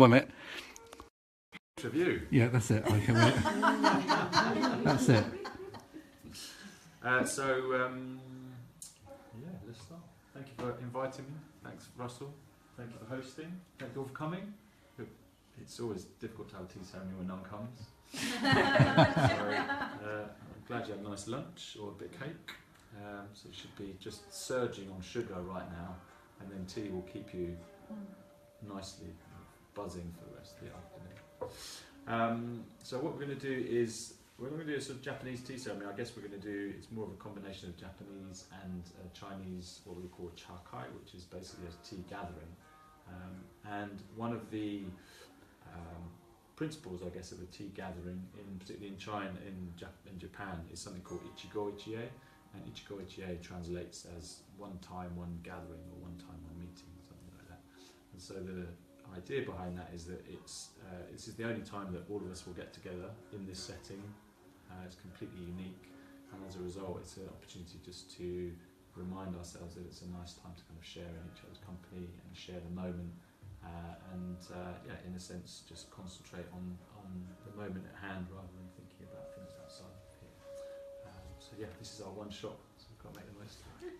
1 minute. Review. Yeah, that's it. I can wait. That's it. Yeah, let's start. Thank you for inviting me. Thanks, Russell. Thank you for hosting. Thank you all for coming. It's always difficult to have a tea ceremony when no one comes. I'm glad you had a nice lunch or a bit of cake. So you should be just surging on sugar right now, and then tea will keep you nicely buzzing for the rest of the afternoon. So what we're going to do is we're going to do a sort of Japanese tea ceremony. I guess we're going to do, it's more of a combination of Japanese and Chinese, what we call chakai, which is basically a tea gathering. And one of the principles, I guess, of a tea gathering, particularly in China, in Japan, is something called ichigo ichie, and ichigo ichie translates as one time, one gathering, or one time, one meeting, or something like that. And so the idea behind that is that this is the only time that all of us will get together in this setting. It's completely unique, and as a result, it's an opportunity just to remind ourselves that it's a nice time to kind of share in each other's company and share the moment. In a sense, just concentrate on the moment at hand rather than thinking about things outside of here. This is our one shot, so we've got to make the most of it.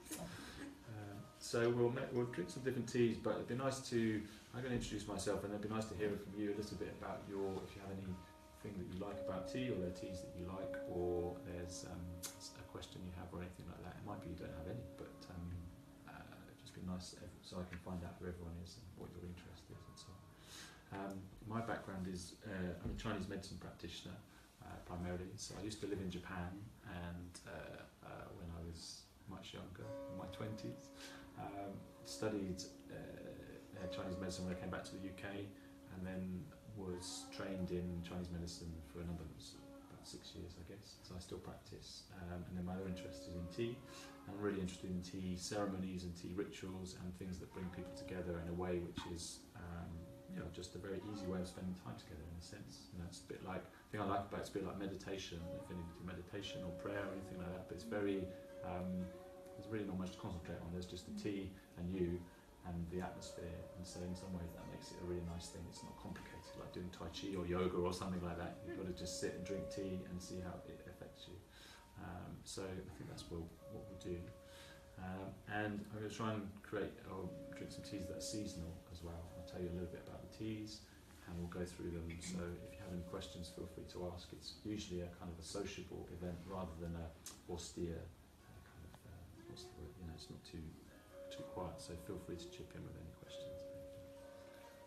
We'll drink some different teas, but it'd be nice to, I'm going to introduce myself, and it'd be nice to hear from you a little bit about if you have anything that you like about tea, or there are teas that you like, or there's a question you have or anything like that. It might be you don't have any, but it'd just be nice so I can find out who everyone is and what your interest is and so on. My background is, I'm a Chinese medicine practitioner primarily, so I used to live in Japan, and when I was much younger, in my 20s, studied Chinese medicine when I came back to the UK, and then was trained in Chinese medicine for about 6 years, I guess, so I still practice. And then my other interest is in tea. I'm really interested in tea ceremonies and tea rituals and things that bring people together in a way which is just a very easy way of spending time together, in a sense. It's a bit like, the thing I like about it's a bit like meditation, if any do meditation or prayer or anything like that, but it's very, there's really not much to concentrate on. There's just the tea and you and the atmosphere, and so in some ways that makes it a really nice thing. It's not complicated like doing Tai Chi or yoga or something like that. You've got to just sit and drink tea and see how it affects you. So I think that's what we'll do. And I'm going to try and drink some teas that are seasonal as well. I'll tell you a little bit about the teas, and we'll go through them. So if you have any questions, feel free to ask. It's usually a kind of a sociable event rather than a austere kind of, what's the word? It's not too quiet, so feel free to chip in with any questions.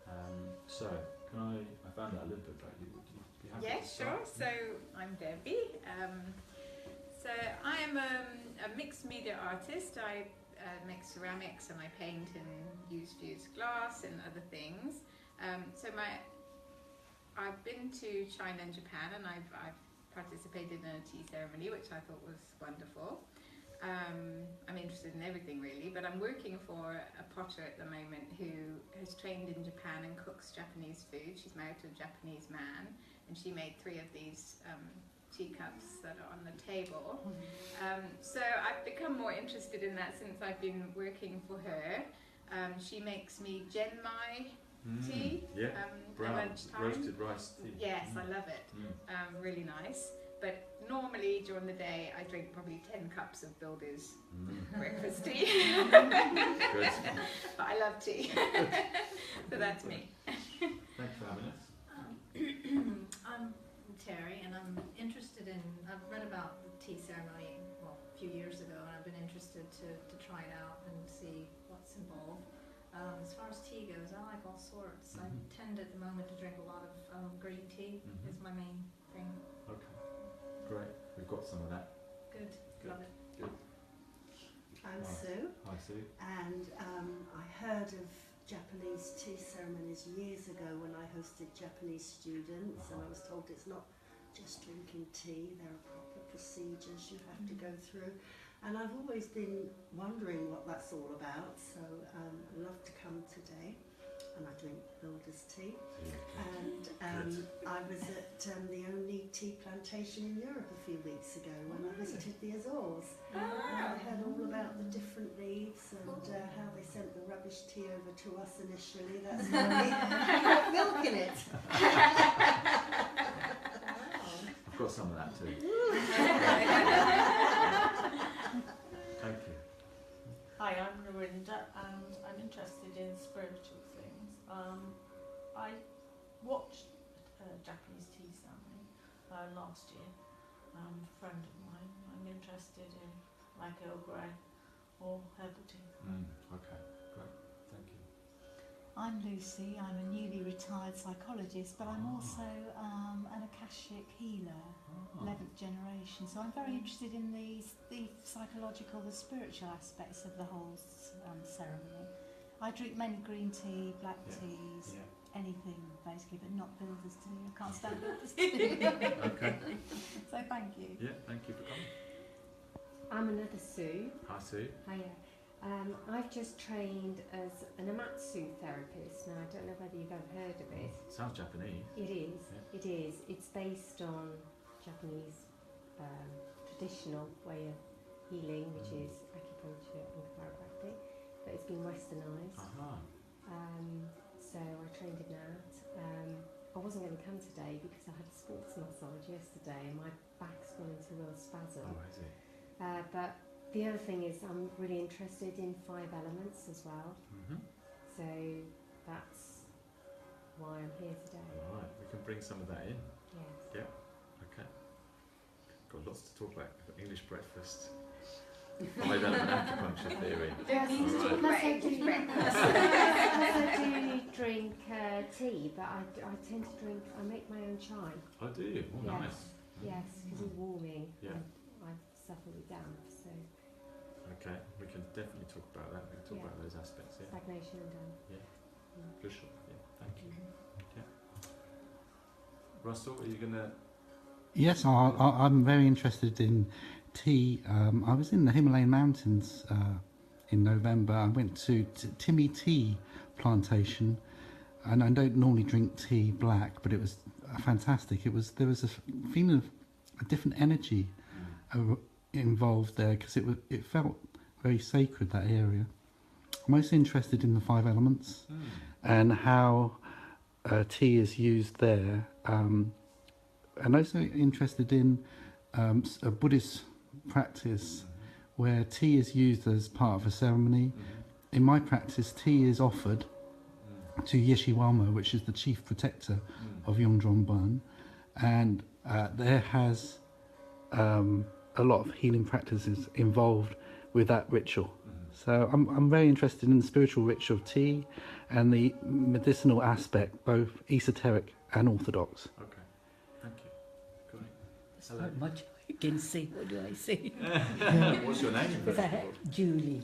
I found out a little bit about you. Would you be happy to start? Sure. So I'm Debbie. So I am a mixed media artist. I make ceramics and I paint and use fused glass and other things. I've been to China and Japan, and I've participated in a tea ceremony, which I thought was wonderful. I'm interested in everything really, but I'm working for a potter at the moment who has trained in Japan and cooks Japanese food. She's married to a Japanese man, and she made 3 of these teacups that are on the table. So I've become more interested in that since I've been working for her. She makes me genmai tea brown, at lunchtime. Roasted rice tea. Yes, I love it. Really nice. But normally during the day I drink probably 10 cups of Builder's breakfast tea. Good. But I love tea. So that's me. Thanks for having us. I'm Terry, and I'm interested in, I've read about the tea ceremony a few years ago, and I've been interested to try it out and see what's involved. As far as tea goes, I like all sorts. I tend at the moment to drink a lot of green tea, is my main thing. Okay, great. We've got some of that. Good. Love it. Good. I'm Sue. Hi, Sue. And I heard of Japanese tea ceremonies years ago when I hosted Japanese students, and I was told it's not just drinking tea, there are proper procedures you have to go through. And I've always been wondering what that's all about, so I'd love to come today. And I drink Builder's tea. And I was at the only tea plantation in Europe a few weeks ago when I visited the Azores. And I heard all about the different leaves and how they sent the rubbish tea over to us initially. That's how we got milk in interested in spiritual things. I watched a Japanese tea ceremony last year. A friend of mine. I'm interested in like Earl Grey or herbal tea. Okay, great. Thank you. I'm Lucy. I'm a newly retired psychologist, but I'm also an Akashic healer, 11th generation. So I'm very interested in the psychological, the spiritual aspects of the whole ceremony. I drink mainly green tea, black teas, anything basically, but not builder's tea. I can't stand builder's tea. Okay. So thank you. Yeah, thank you for coming. I'm another Sue. Hi, Sue. Hiya. I've just trained as an Amatsu therapist. Now, I don't know whether you've ever heard of it. Sounds Japanese. It is. Yeah. It is. It's based on Japanese traditional way of healing, which is acupuncture and chiropractic, but it's been westernised. So I trained in that. I wasn't going to come today because I had a sports massage yesterday and my back's gone into real spasm. Oh, is it? But the other thing is I'm really interested in 5 elements as well. So that's why I'm here today. Right, we can bring some of that in. Yes. Yeah, okay. Got lots to talk about. English breakfast. 5 element acupuncture theory. Plus I do drink tea, but I tend to drink, I make my own chai. Oh, do you? Oh, Yes. nice. Yes, because it's warming. Yeah. I suffer with damp, so Okay, we can definitely talk about that. We can talk about those aspects, yeah. stagnation and damp. For sure, yeah. Thank you. Yeah. Russell, are you going to... Yes, I'm very interested in tea. I was in the Himalayan mountains in November. I went to Timmy Tea Plantation, and I don't normally drink tea black, but it was fantastic. There was a feeling of a different energy involved there because it felt very sacred, that area. I'm most interested in the 5 elements and how tea is used there. And also interested in a Buddhist practice where tea is used as part of a ceremony. In my practice, tea is offered to Yeshiwama, which is the chief protector of Yongdrongban, and there has a lot of healing practices involved with that ritual. So I'm very interested in the spiritual ritual of tea and the medicinal aspect, both esoteric and orthodox. Okay, thank you. Great. There's not much I can say. What do I say? What's your name? Julie.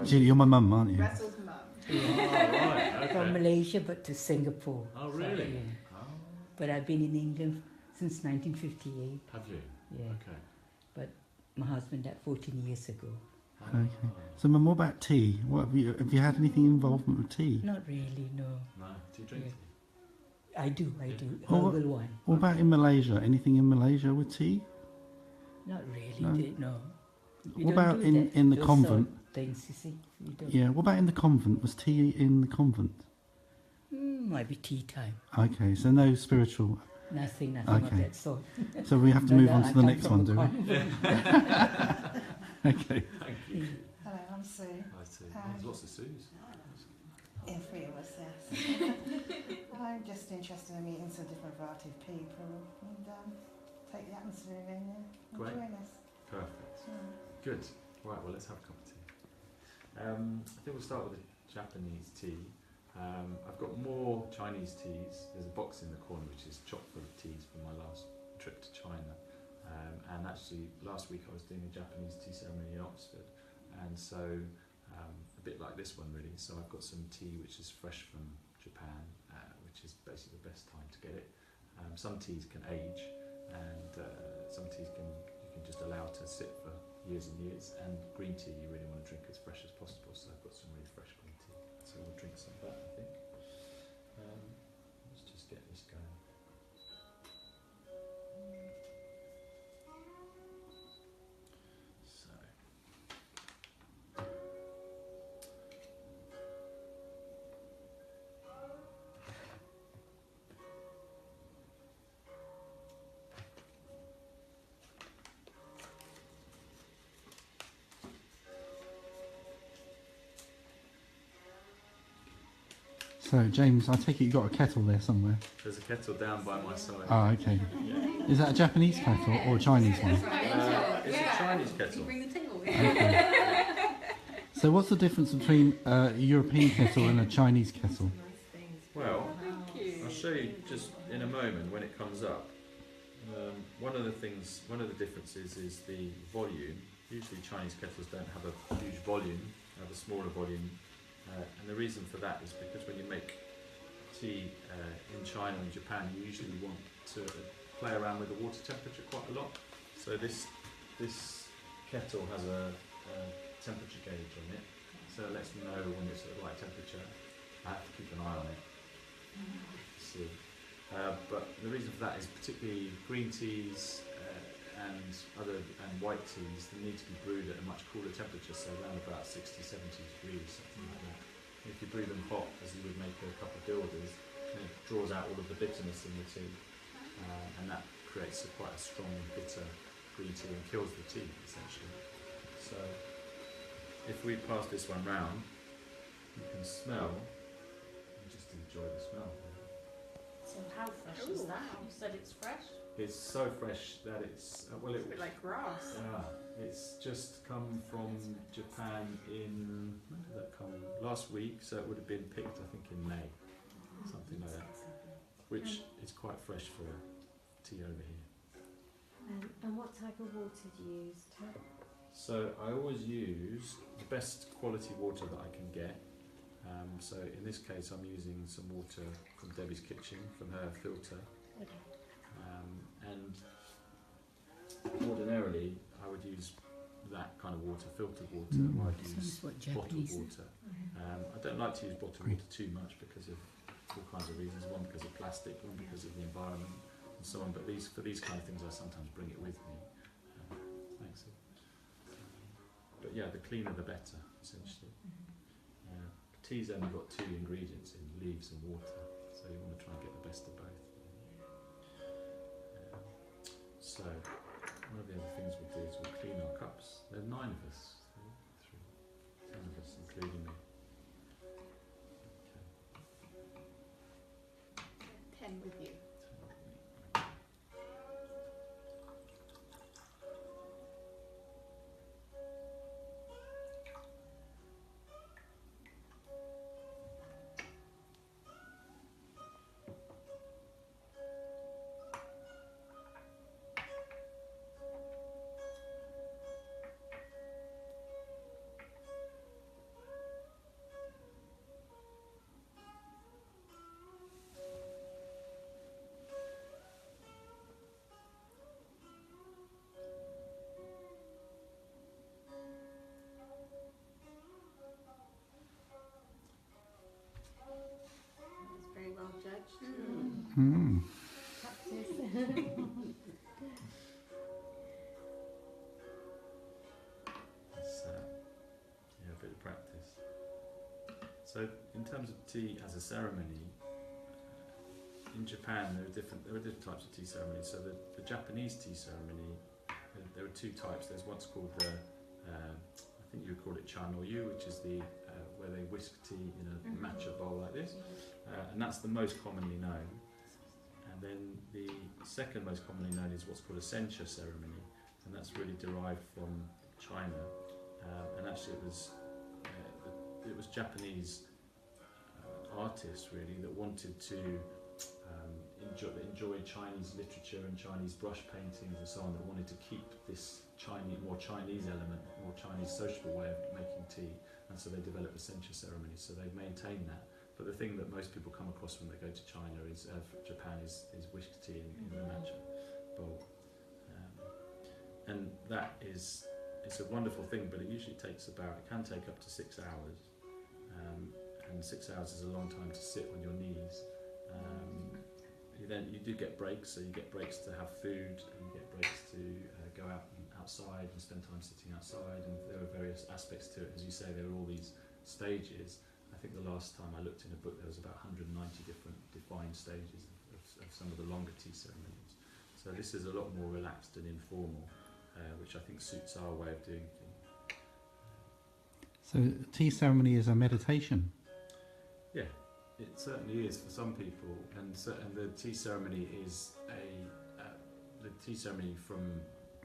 Julie, you're my mum, aren't you? Russell's mum. Oh, right, okay. From Malaysia, but to Singapore. Oh, really? So, yeah. Oh. But I've been in England since 1958. Have you? Yeah. Okay. But my husband died 14 years ago. Okay. So, Mum, what about tea? What have you had anything involvement with tea? Not really, no. No. Do you drink tea? I do. Oh, Herbal one. What about in Malaysia? Anything in Malaysia with tea? Not really, no. We What don't about do in the those convent? sort of things, you see. We don't. Yeah, what about in the convent? Was tea in the convent? Might be tea time. Okay, so no spiritual. Nothing of Okay. that sort. So we have to move on to the next one, do we? Okay. Thank you. Hello, I'm Sue. I see. There's lots of Sues. Yeah, 3 of us, yes. I'm just interested in meeting some different variety of people and take the atmosphere in there and Great. join us. Perfect. Good. Right, well, let's have a cup of tea. I think we'll start with the Japanese tea. I've got more Chinese teas. There's a box in the corner which is chock full of teas from my last trip to China. And actually, last week I was doing a Japanese tea ceremony in Oxford, and so a bit like this one really. So I've got some tea which is fresh from Japan, which is basically the best time to get it. Some teas can age, and some teas you can just allow to sit for years and years. And green tea you really want to drink as fresh as possible. So I've got some really fresh green tea. So we'll drink some of that, I think. Let's just get this going. So. So, James, I take it you got a kettle there somewhere. There's a kettle down by my side. Oh, okay. Yeah. Is that a Japanese kettle or a Chinese one? It's a Chinese kettle. Bring the table. Okay. So, what's the difference between a European kettle and a Chinese kettle? Well, Thank you. I'll show you just in a moment when it comes up. One of the differences is the volume. Usually Chinese kettles don't have a huge volume, they have a smaller volume. And the reason for that is because when you make tea in China and Japan, you usually want to play around with the water temperature quite a lot. So this kettle has a temperature gauge on it, so it lets me know when it's at the right temperature. I have to keep an eye on it. See. But the reason for that is particularly green teas and white teas, they need to be brewed at a much cooler temperature, so around about 60, 70 degrees, something like that. If you brew them hot, as you would make a cup of bilder's, it draws out all of the bitterness in the tea, and that creates quite a strong, bitter green tea and kills the tea, essentially. So, if we pass this one round, you can smell and just enjoy the smell. So how fresh is that? You said it's fresh? It's so fresh that it's It's a bit like grass. it's just come from Japan in, when did that come? Last week, so it would have been picked I think in May, something like that, which is quite fresh for tea over here. And what type of water do you use, Tab? So I always use the best quality water that I can get. So in this case I'm using some water from Debbie's kitchen, from her filter. Okay. And ordinarily I would use that kind of water, filtered water, or I'd use Sounds what bottled Japanese. water. I don't like to use bottled water too much because of all kinds of reasons. One, because of plastic, one, because of the environment, and so on. But for these kind of things I sometimes bring it with me. Thanks. But yeah, the cleaner the better, essentially. Tea's only got two ingredients in, leaves and water, so you want to try and get the best of both. So, one of the other things we'll do is we'll clean our cups. There are 9 of us, 10 of us, including me. Okay. 10 with you. That's very well judged. Mm. Practice. It's, yeah, a bit of practice. So, in terms of tea as a ceremony, in Japan there are different types of tea ceremonies. So the Japanese tea ceremony, there are 2 types. There's what's called the, I think you would call it cha-no-yu, which is the where they whisk tea in a matcha bowl like this, and that's the most commonly known. And then the second most commonly known is what's called a sencha ceremony, and that's really derived from China. And actually it was Japanese artists really that wanted to enjoy Chinese literature and Chinese brush paintings and so on, that wanted to keep this more Chinese element, more Chinese sociable way of making tea, and so they developed the sencha ceremony, so they've maintained that. But the thing that most people come across when they go to China is Japan is whisked tea in the matcha bowl, and that is, it's a wonderful thing, but it usually it can take up to 6 hours, and 6 hours is a long time to sit on your knees. You do get breaks, so you get breaks to have food, and you get breaks to go out and outside and spend time sitting outside, and there are various aspects to it. As you say, there are all these stages. I think the last time I looked in a book there was about 190 different defined stages of some of the longer tea ceremonies. So this is a lot more relaxed and informal, which I think suits our way of doing things. So tea ceremony is a meditation. Yeah, it certainly is for some people, and the tea ceremony is the tea ceremony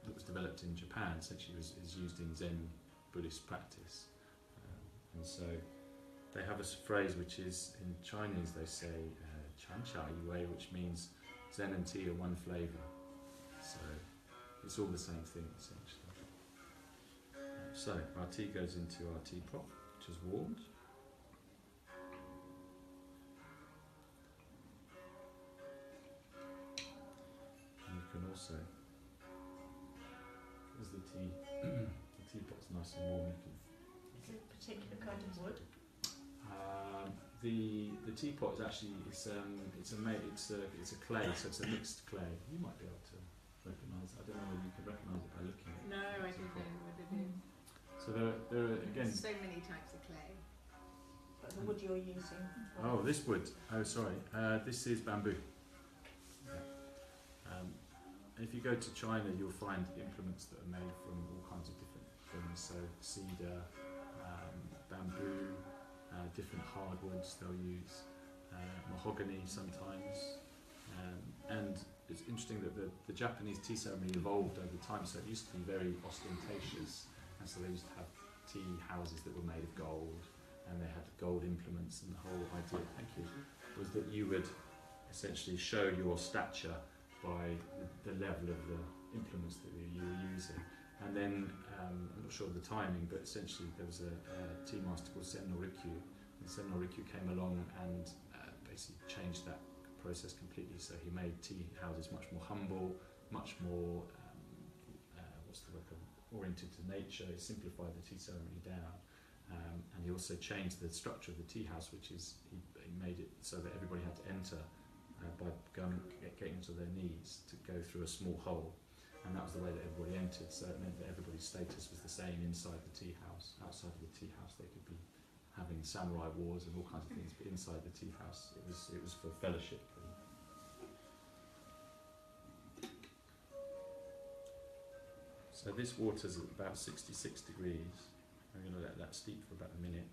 that was developed in Japan. Essentially, is used in Zen Buddhist practice, and so they have a phrase which is in Chinese. They say "Chan Cha Yue," which means Zen and tea are one flavour. So it's all the same thing essentially. So our tea goes into our teapot, which is warmed. And you can also, as the teapot's nice and warm, you can. Is it a particular kind of wood? The teapot is actually it's a clay, so it's a mixed clay. You might be able to recognise. I don't know whether you can recognise it by looking at it. No, I don't know what it is. So there are again. There's so many types of clay. But the wood you're using. Oh, this wood. Oh, sorry. This is bamboo. Yeah. If you go to China, you'll find implements that are made from all kinds of different things. So cedar, bamboo, different hardwoods they'll use, mahogany sometimes. And it's interesting that the Japanese tea ceremony evolved over time. So it used to be very ostentatious, and so they used to have tea houses that were made of gold, and they had gold implements, and the whole idea, thank you, was that you would essentially show your stature by the level of the implements that you were using. And then, I'm not sure of the timing, but essentially there was a tea master called Sen no Rikyu, and Sen no Rikyu came along and basically changed that process completely. So he made tea houses much more humble, much more, oriented to nature. He simplified the tea ceremony down. And he also changed the structure of the tea house, which is he made it so that everybody had to enter by getting to their knees to go through a small hole, and that was the way that everybody entered. So it meant that everybody's status was the same inside the tea house. Outside of the tea house, they could be having samurai wars and all kinds of things, but inside the tea house, it was for fellowship. So this water's at about 66 degrees. I'm going to let that steep for about a minute.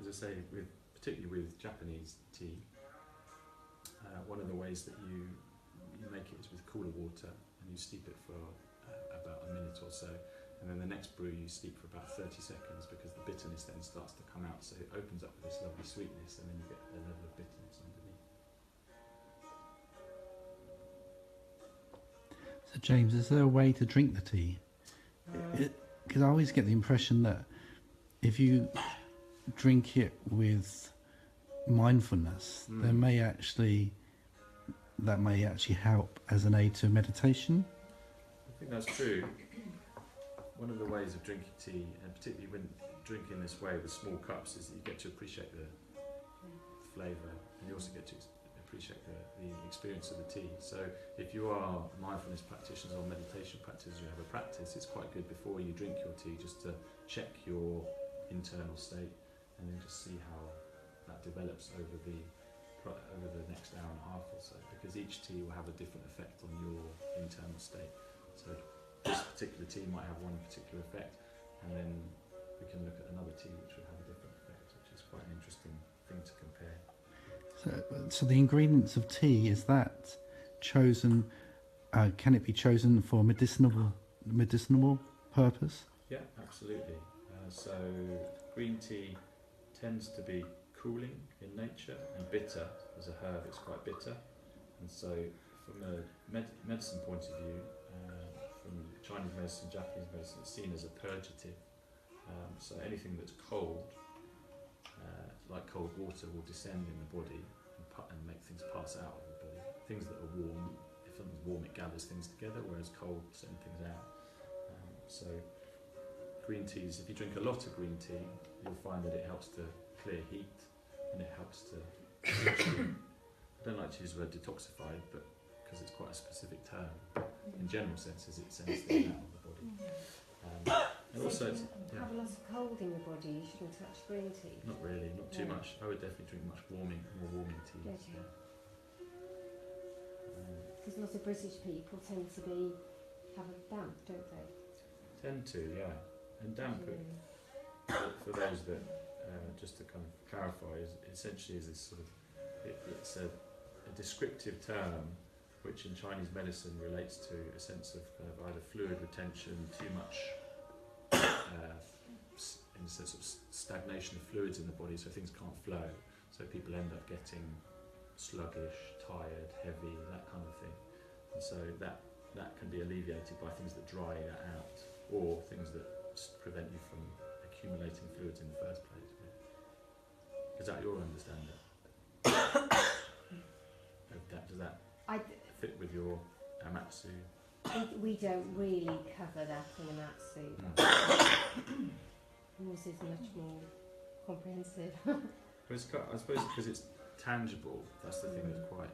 As I say, particularly with Japanese tea, one of the ways that you make it is with cooler water, and you steep it for about a minute or so. And then the next brew you steep for about 30 seconds, because the bitterness then starts to come out. So it opens up with this lovely sweetness, and then you get a level of bitterness underneath. So James, is there a way to drink the tea? Because I always get the impression that if you drink it with mindfulness, that may actually help as an aid to meditation. I think that's true. One of the ways of drinking tea, and particularly when drinking this way with small cups, is that you get to appreciate the flavour, and you also get to appreciate the experience of the tea. So if you are mindfulness practitioners or meditation practitioners, you have a practice, it's quite good before you drink your tea just to check your internal state, and then just see how that develops over the next hour and a half or so, because each tea will have a different effect on your internal state. So this particular tea might have one particular effect, and then we can look at another tea which will have a different effect, which is quite an interesting thing to compare. So the ingredients of tea, is that chosen, can it be chosen for medicinal purpose? Yeah, absolutely. So green tea tends to be cooling in nature and bitter. As a herb, it's quite bitter, and so from a medicine point of view, from Chinese medicine, Japanese medicine, it's seen as a purgative. So anything that's cold, like cold water, will descend in the body and make things pass out of the body. Things that are warm, if something's warm, it gathers things together, whereas cold sends things out. So green teas, if you drink a lot of green tea, you'll find that it helps to clear heat, and it helps to I don't like to use the word detoxify, but because it's quite a specific term, in general senses it sends things out of the body. And So also, if it's, you have a lot of cold in your body, you shouldn't touch green tea. not really, not too No. much. I would definitely drink more warming teas. Okay. Yeah. Because lots of British people tend to have a damp, don't they? Tend to, yeah. And damp, for those that, just to kind of clarify, is essentially is this sort of, it's a descriptive term which in Chinese medicine relates to a sense of kind of either fluid retention, too much, in a sense of stagnation of fluids in the body, so things can't flow. So people end up getting sluggish, tired, heavy, that kind of thing. And so that can be alleviated by things that dry that out, or things that prevent you from accumulating fluids in the first place. Is that your understanding? Does that fit with your Amatsu? We don't really cover that in Amatsu. Yours is much more comprehensive. I suppose because it's tangible, that's the thing that's quite...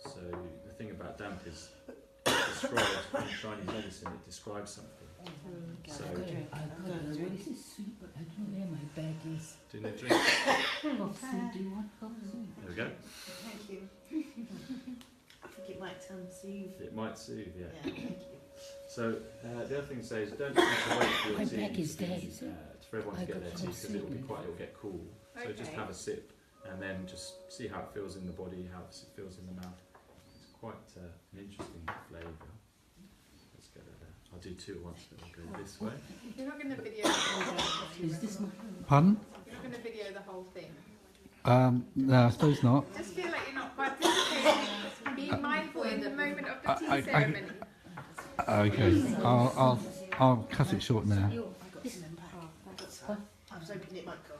So the thing about damp is described in Chinese medicine, it describes something. So, I've got a really sweet, but I don't know where my bag is. do they drink? Cough soup, do you want cough soup? There we go. Thank you. I think it might soothe. It might soothe, yeah. Yeah, thank you. So the other thing to say is don't need to wait for your My tea bag is to there, be, is it? for everyone to I get got their tea, some because it'll soup. get cool. So just Okay. have a sip and then just see how it feels in the body, how it feels in the mouth. It's quite an interesting flavour. Let's get it there. I'll do two at once, but I'll go this way. You're not going to video the whole thing. Is this my... Pardon? You're not going to video the whole thing. No, I suppose not. Just feel like you're not participating. Be mindful in the moment of the tea I- ceremony. Okay, I'll cut it short now. I got some back. Oh, thanks. I was hoping it might go.